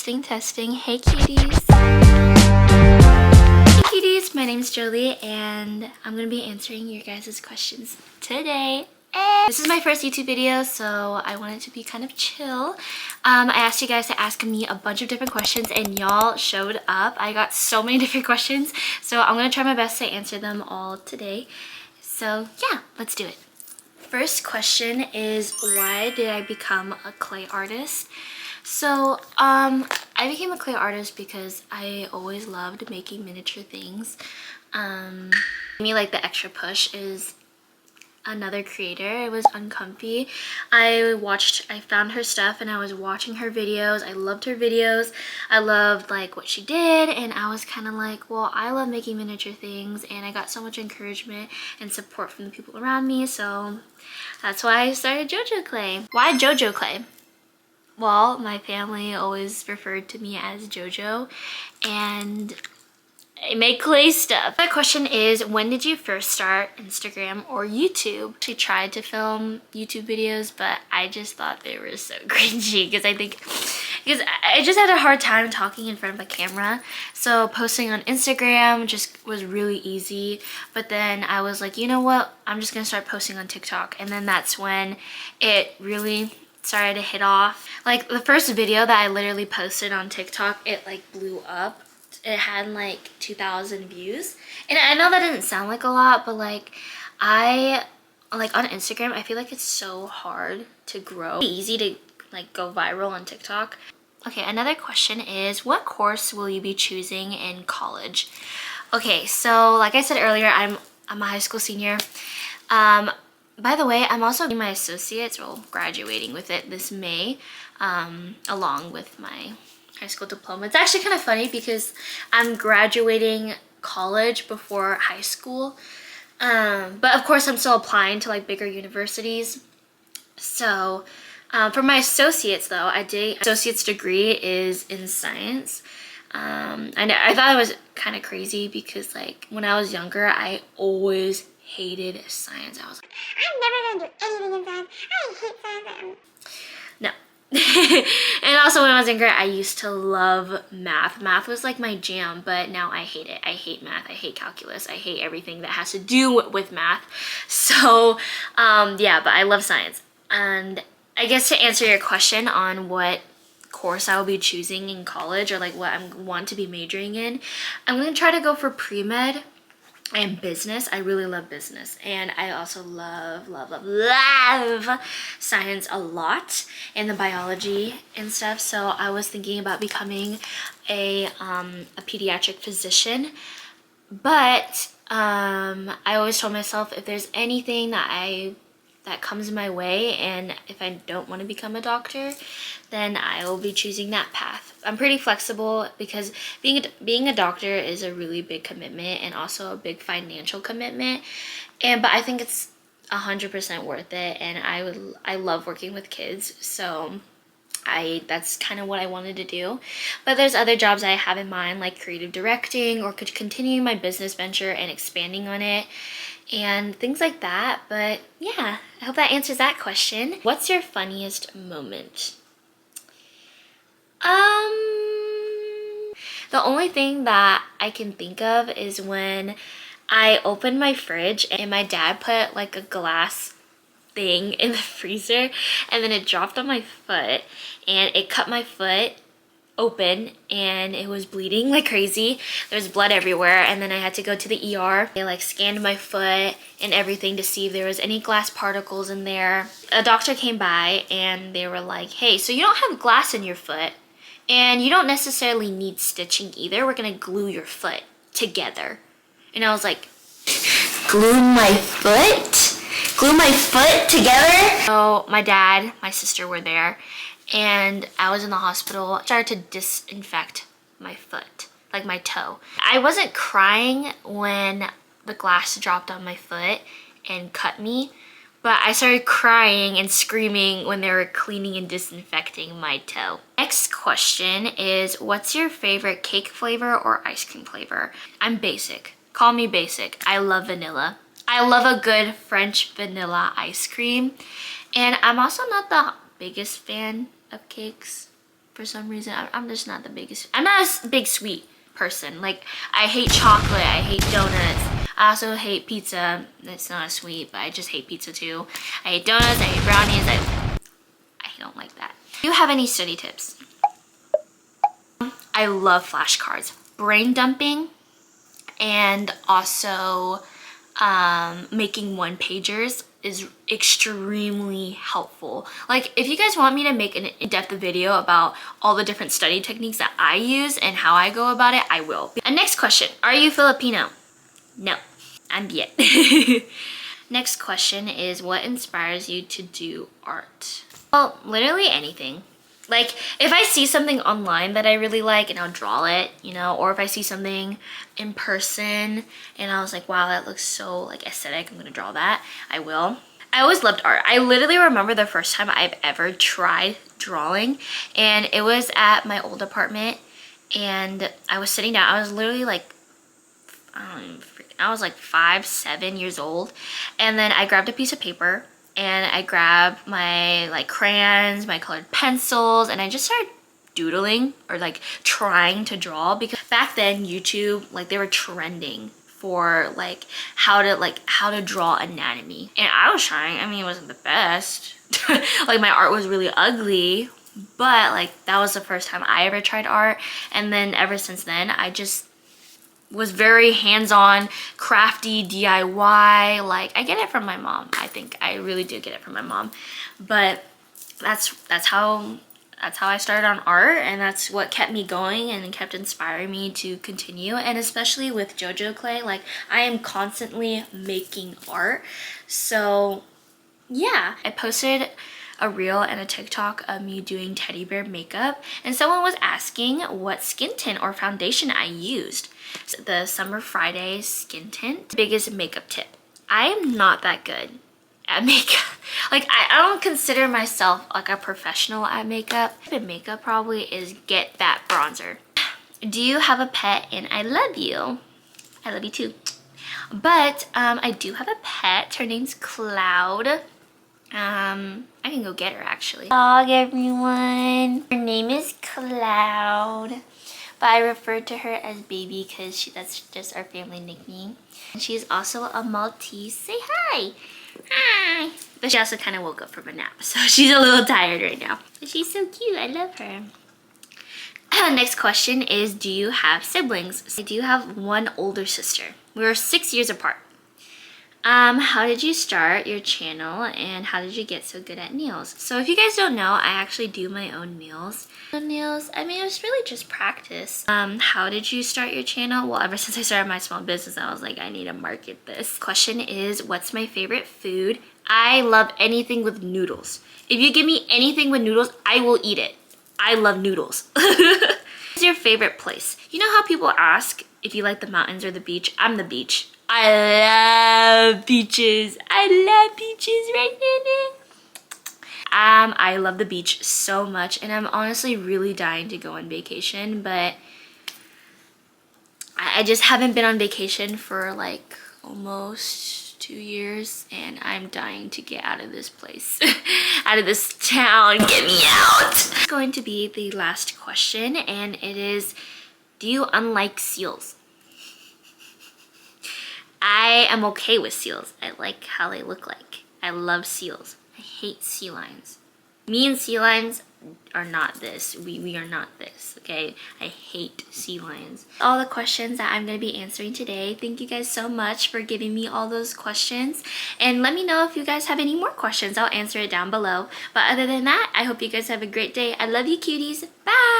Testing, testing. Hey cuties. Hey cuties, my name's Jolie and I'm gonna be answering your guys' questions today. This is my first YouTube video, so I want it to be kind of chill. I asked you guys to ask me a bunch of different questions and y'all showed up. I got so many different questions, so I'm gonna try my best to answer them all today. So yeah, let's do it. First question is, why did I become a clay artist? So I became a clay artist because I always loved making miniature things. Me, like, the extra push is another creator. It was uncomfy. I found her stuff and I was watching her videos. I loved her videos. I loved like what she did, and I was kind of like, well, I love making miniature things, and I got so much encouragement and support from the people around me, so that's why I started JoJo Clay. Why JoJo Clay? Well, my family always referred to me as JoJo, and I make clay stuff. My question is, when did you first start Instagram or YouTube? She tried to film YouTube videos, but I just thought they were so cringy because I just had a hard time talking in front of a camera. So posting on Instagram just was really easy. But then I was like, you know what? I'm just gonna start posting on TikTok. And then that's when it really started to hit off. Like, the first video that I literally posted on TikTok, it like blew up. It had like 2,000 views, and I know that didn't sound like a lot, but like on Instagram, I feel like it's so hard to grow. It's easy to like go viral on TikTok. Okay, another question is, what course will you be choosing in college? Okay, so like I said earlier, I'm a high school senior. By the way, I'm also doing my associates, well, graduating with it this May, along with my high school diploma. It's actually kind of funny because I'm graduating college before high school, but of course I'm still applying to like bigger universities. So for my associates though, associate's degree is in science. And I thought it was kind of crazy because like when I was younger, I always hated science. I was like, I'm never gonna do anything in science. I hate science. No. And also when I was younger, I used to love math. Math was like my jam, but now I hate it. I hate math. I hate calculus. I hate everything that has to do with math. So yeah, but I love science. And I guess to answer your question on what course I will be choosing in college, or like what I want to be majoring in, I'm gonna try to go for pre-med and business. I really love business, and I also love science a lot, and the biology and stuff. So I was thinking about becoming a pediatric physician, but I always told myself, if there's anything that comes my way, and if I don't want to become a doctor, then I will be choosing that path. I'm pretty flexible because being a doctor is a really big commitment, and also a big financial commitment. But I think it's 100% worth it, and I love working with kids, so that's kind of what I wanted to do. But there's other jobs I have in mind, like creative directing, or could continue my business venture and expanding on it, and things like that. But yeah, I hope that answers that question. What's your funniest moment? The only thing that I can think of is when I opened my fridge and my dad put like a glass thing in the freezer, and then it dropped on my foot and it cut my foot open, and it was bleeding like crazy. There's blood everywhere, and then I had to go to the ER. They like scanned my foot and everything to see if there was any glass particles in there. A doctor came by and they were like, hey, so you don't have glass in your foot, and you don't necessarily need stitching either. We're gonna glue your foot together. And I was like, glue my foot? Glue my foot together? So my dad, my sister were there, and I was in the hospital. I started to disinfect my foot, like my toe. I wasn't crying when the glass dropped on my foot and cut me, but I started crying and screaming when they were cleaning and disinfecting my toe. Next question is, what's your favorite cake flavor or ice cream flavor? I'm basic. Call me basic. I love vanilla. I love a good French vanilla ice cream. And I'm also not the biggest fan of cakes. For some reason, I'm just not the biggest. I'm not a big sweet person. Like, I hate chocolate, I hate donuts. I also hate pizza. It's not a sweet, but I just hate pizza too. I hate donuts, I hate brownies. I don't like that. Do you have any study tips? I love flashcards. Brain dumping and also making one-pagers is extremely helpful. Like, if you guys want me to make an in-depth video about all the different study techniques that I use and how I go about it, I will. And next question, are you Filipino? No, I'm Viet. Next question is, what inspires you to do art? Well, literally anything. Like, if I see something online that I really like and I'll draw it, you know, or if I see something in person and I was like, wow, that looks so like aesthetic, I'm gonna draw that, I will. I always loved art. I literally remember the first time I've ever tried drawing, and it was at my old apartment, and I was sitting down. I was literally like, I was like 5, 7 years old, and then I grabbed a piece of paper and I grabbed my like crayons, my colored pencils, and I just started doodling or like trying to draw, because back then YouTube, like, they were trending for like how to draw anatomy, and I was trying. I mean, it wasn't the best. Like, my art was really ugly, but like that was the first time I ever tried art, and then ever since then I just was very hands-on, crafty, DIY. Like, I get it from my mom. I think I really do get it from my mom. But that's how I started on art, and that's what kept me going and kept inspiring me to continue. And especially with JoJo Clay, like, I am constantly making art. So yeah, I posted a reel and a TikTok of me doing teddy bear makeup, and someone was asking what skin tint or foundation I used. So the Summer Friday skin tint. Biggest makeup tip. I am not that good at makeup. Like, I don't consider myself like a professional at makeup. Makeup probably is get that bronzer. Do you have a pet? And I love you. I love you too. But I do have a pet. Her name's Cloud. I can go get her actually. Dog, everyone. Her name is Cloud, but I refer to her as Baby because that's just our family nickname. And she's also a Maltese. Say hi. Hi. But she also kind of woke up from a nap, so she's a little tired right now. But she's so cute. I love her. Next question is, do you have siblings? I do have one older sister. We're 6 years apart. How did you start your channel, and how did you get so good at nails? So if you guys don't know, I actually do my own nails. I mean, it's really just practice. How did you start your channel? Well, ever since I started my small business, I was like, I need to market this. Question is, what's my favorite food? I love anything with noodles. If you give me anything with noodles, I will eat it. I love noodles. What's your favorite place? You know how people ask if you like the mountains or the beach? I'm the beach. I love beaches. I love beaches right now. I love the beach so much, and I'm honestly really dying to go on vacation, but I just haven't been on vacation for like almost 2 years, and I'm dying to get out of this place, out of this town. Get me out. It's going to be the last question, and it is, do you unlike seals? I am okay with seals. I like how they look like. I love seals. I hate sea lions. Me and sea lions are not this. We are not this, okay? I hate sea lions. All the questions that I'm going to be answering today. Thank you guys so much for giving me all those questions. And let me know if you guys have any more questions. I'll answer it down below. But other than that, I hope you guys have a great day. I love you, cuties. Bye!